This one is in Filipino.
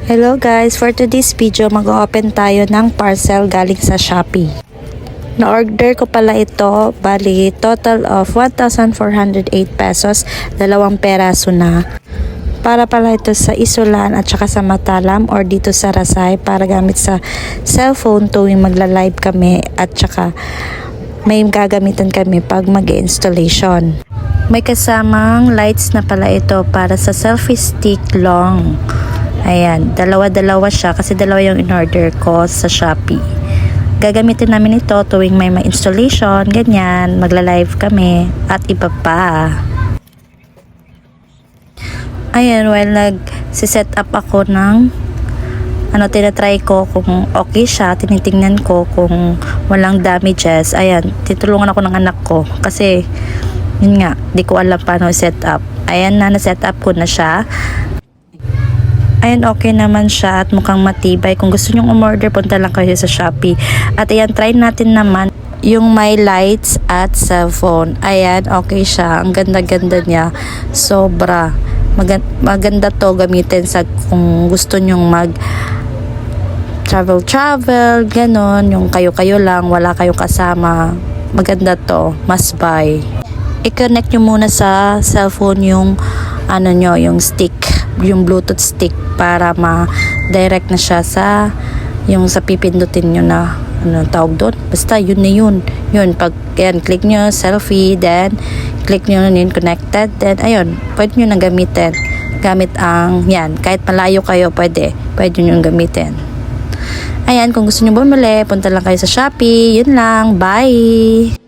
Hello guys, for today's video mag-open tayo ng parcel galing sa Shopee. Na-order ko pala ito, bali total of 1,408 pesos, 2 peraso na. Para pala ito sa Isulan at saka sa Matalam or dito sa Rasay para gamit sa cellphone tuwing magla-live kami at saka may gagamitan kami pag mag-installation. May kasamang lights na pala ito para sa selfie stick long. Ayan, dalawa-dalawa siya kasi dalawa yung in-order ko sa Shopee. Gagamitin namin ito tuwing may installation, ganyan, magla-live kami at iba pa. Ayan, while nag-set up ako ng tinatry ko kung okay siya, tinitingnan ko kung walang damages. Ayan, titulungan ako ng anak ko kasi yun nga, di ko alam paano set up. Ayan na-set up ko na siya. Ayan, okay naman siya at mukhang matibay. Kung gusto nyong umorder, punta lang kayo sa Shopee. At ayan, try natin naman yung may lights at cellphone. Ayan, okay siya. Ang ganda-ganda niya. Sobra. Maganda to gamitin sa kung gusto nyong mag travel, ganon. Yung kayo-kayo lang, wala kayong kasama. Maganda to. Must buy. I-connect nyo muna sa cellphone yung yung stick, yung Bluetooth stick para ma-direct na siya sa sa pipindutin nyo na tawag doon. Basta yun na yun. Pag click nyo selfie, then click nyo yun connected, then ayun, pwede nyo na gamitin. Gamit ang kahit malayo kayo, pwede nyo gamitin. Ayan, kung gusto nyo bumili, punta lang kayo sa Shopee. Yun lang. Bye!